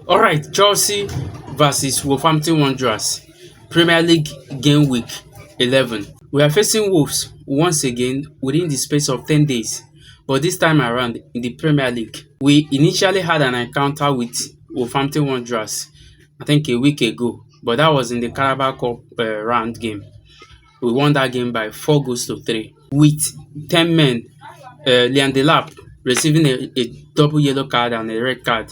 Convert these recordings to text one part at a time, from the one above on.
All right, Chelsea versus Wolverhampton Wanderers, Premier League game week 11. We are facing Wolves once again within the space of 10 days, but this time around in the Premier League. We initially had an encounter with Wolverhampton Wanderers, I think a week ago, but that was in the Carabao Cup round game. We won that game by 4 goals to 3 with 10 men, Delap receiving a double yellow card and a red card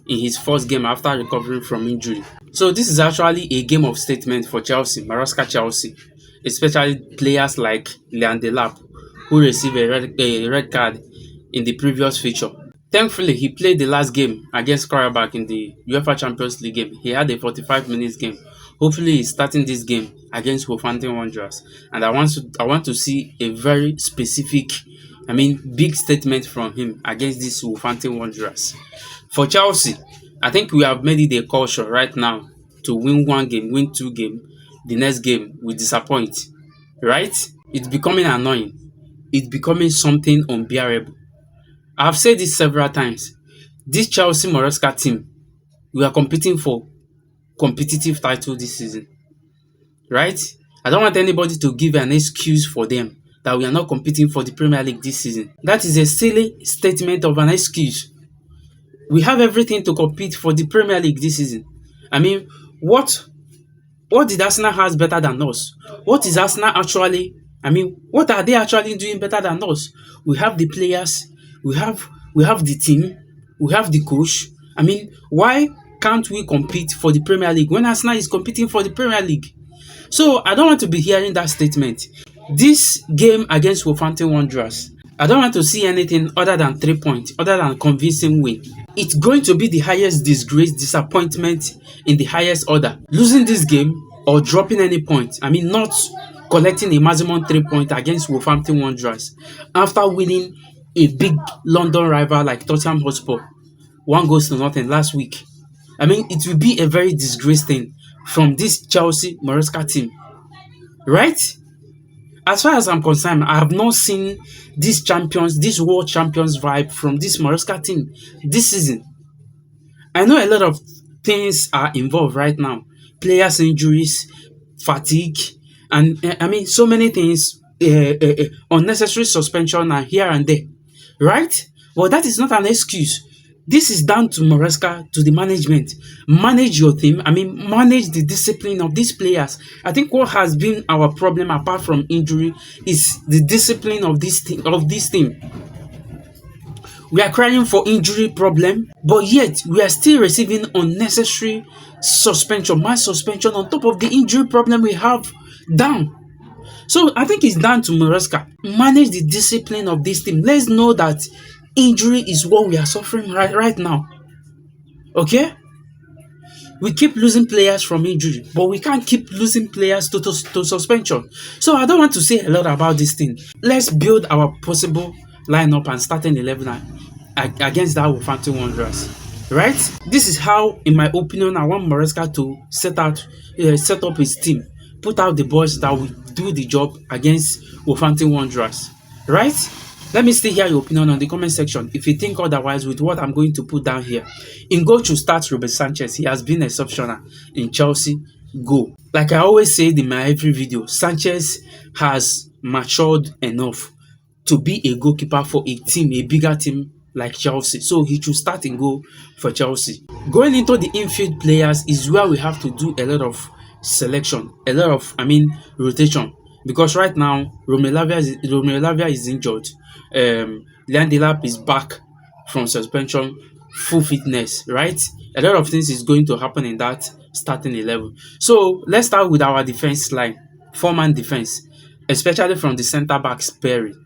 in his first game after recovering from injury. So this is actually a game of statement for Chelsea, Maresca Chelsea, especially players like Delap, who received a red card in the previous fixture. Thankfully, he played the last game against Karabakh in the UEFA Champions League game. He had a 45 minutes game. Hopefully, he's starting this game against Wolverhampton Wanderers, and I want to see a very specific, big statement from him against these Wolverhampton Wanderers. For Chelsea, I think we have made it a culture right now to win one game, win two games. The next game we disappoint, right? It's becoming annoying. It's becoming something unbearable. I've said this several times. This Chelsea Maresca team, we are competing for competitive title this season, right? I don't want anybody to give an excuse for them that we are not competing for the Premier League this season. That is a silly statement of an excuse. We have everything to compete for the Premier League this season. What did Arsenal has better than us? What is Arsenal actually? What are they actually doing better than us? We have the players, we have the team, we have the coach. Why can't we compete for the Premier League when Arsenal is competing for the Premier League? So I don't want to be hearing that statement. This game against Wolverhampton Wanderers, I don't want to see anything other than 3 points, other than convincing win. It's going to be the highest disgrace, disappointment in the highest order. Losing this game or dropping any point, not collecting a maximum 3 points against Wolverhampton Wanderers after winning a big London rival like Tottenham Hotspur 1-0 last week. It will be a very disgrace thing from this Chelsea Maresca team, right? As far as I'm concerned, I have not seen this world champions vibe from this Maresca team this season. I know a lot of things are involved right now. Players' injuries, fatigue, and so many things, unnecessary suspension and here and there, right? But that is not an excuse. This is down to Maresca, to the management. Manage your team. Manage the discipline of these players. I think what has been our problem, apart from injury, is the discipline of this team. We are crying for injury problem, but yet we are still receiving unnecessary suspension, mass suspension on top of the injury problem we have down. So I think it's down to Maresca. Manage the discipline of this team. Let's know that injury is what we are suffering right now. Okay? We keep losing players from injury, but we can't keep losing players to suspension. So I don't want to say a lot about this thing. Let's build our possible lineup and starting 11 against that Wolverhampton Wanderers. Right? This is how, in my opinion, I want Maresca to set up his team. Put out the boys that will do the job against Wolverhampton Wanderers. Right? Let me still hear your opinion on the comment section if you think otherwise with what I'm going to put down here. In goal to start Robert Sanchez. He has been exceptional in Chelsea goal. Like I always say in my every video, Sanchez has matured enough to be a goalkeeper for a team, a bigger team like Chelsea. So he should start in goal for Chelsea. Going into the infield players is where we have to do a lot of selection, a lot of rotation. Because right now, Lavia is injured. Delap is back from suspension, full fitness, right? A lot of things is going to happen in that starting 11. So let's start with our defense line, 4-man defense, especially from the centre backs pairing,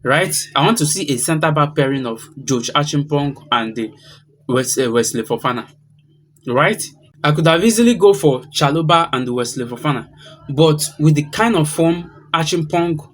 right? I want to see a centre back pairing of George Achimpong and Wesley Fofana, right? I could have easily go for Chalobah and Wesley Fofana, but with the kind of form Achimpong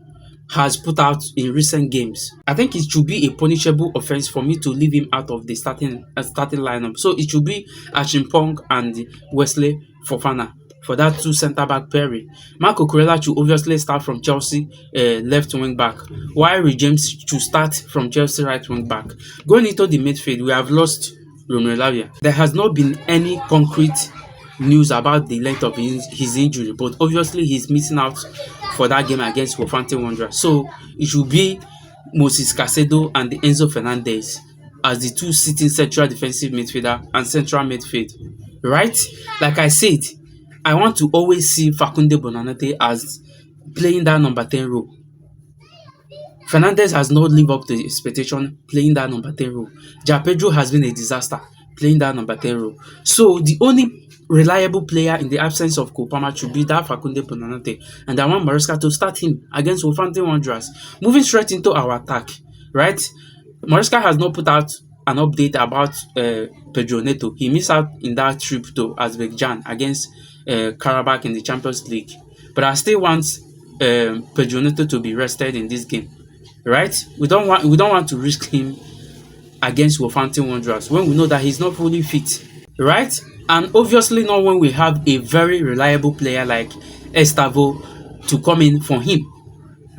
has put out in recent games, I think it should be a punishable offense for me to leave him out of the starting lineup. So it should be Achimpong and Wesley Fofana for that two centre-back pairing. Marco Cucurella should obviously start from Chelsea left wing-back, while James should start from Chelsea right wing-back. Going into the midfield, we have lost Lavia. There has not been any concrete news about the length of his injury, but obviously he's missing out for that game against Wolverhampton Wanderers. So it should be Moses Caicedo and Enzo Fernandez as the two sitting central defensive midfielder and central midfield. Right? Like I said, I want to always see Fakunde Bonanate as playing that number 10 role. Fernandez has not lived up to the expectation playing that number 10 role. Ja Pedro has been a disaster playing that number 10 role. So the only reliable player in the absence of Kopama should be that Fakunde Bonanate, and I want Maresca to start him against Wolverhampton Wanderers. Moving straight into our attack, right? Maresca has not put out an update about Pedro Neto. He missed out in that trip to Azerbaijan against Karabakh in the Champions League. But I still want Pedro Neto to be rested in this game, right? We don't want to risk him against Wolverhampton Wanderers when we know that he's not fully fit, right? And obviously not when we have a very reliable player like Estavo to come in for him.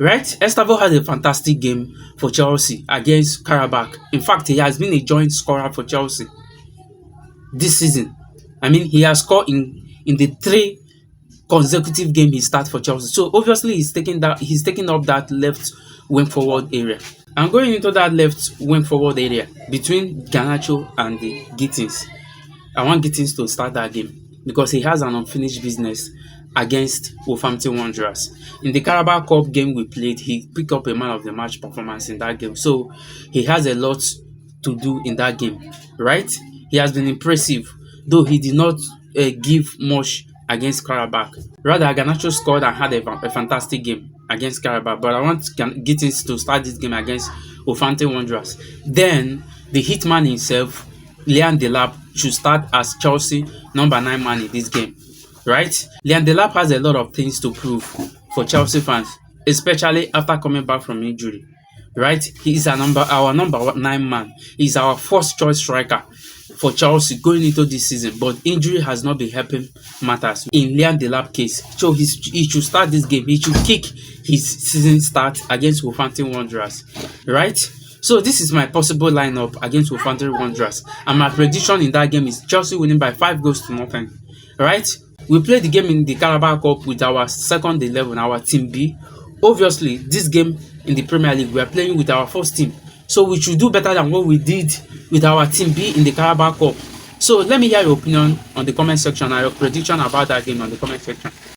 Right? Estavo had a fantastic game for Chelsea against Karabakh. In fact, he has been a joint scorer for Chelsea this season. I mean, he has scored in the 3 consecutive games he started for Chelsea. So obviously he's taking up that left wing forward area. I'm going into that left wing forward area between Garnacho and the Gittins. I want Gittins to start that game because he has an unfinished business against Wolverhampton Wanderers. In the Carabao Cup game we played, he picked up a man of the match performance in that game. So he has a lot to do in that game, right? He has been impressive, though he did not give much against Karabakh. Rather, Garnacho scored and had a fantastic game against Karabakh. But I want Gittins to start this game against Wolverhampton Wanderers. Then the hitman himself, Delap, should start as Chelsea number 9 man in this game. Right? Delap has a lot of things to prove for Chelsea fans, especially after coming back from injury. Right? He is our number 9 man. He's our first choice striker for Chelsea going into this season, but injury has not been helping matters in Delap case. So he should start this game. He should kick his season start against Wolverhampton Wanderers. Right? So this is my possible lineup against Wolverhampton Wanderers, and my prediction in that game is Chelsea winning by 5-0. Right? We played the game in the Carabao Cup with our second 11, our team B. Obviously, this game in the Premier League, we are playing with our first team. So we should do better than what we did with our team B in the Carabao Cup. So let me hear your opinion on the comment section and your prediction about that game on the comment section.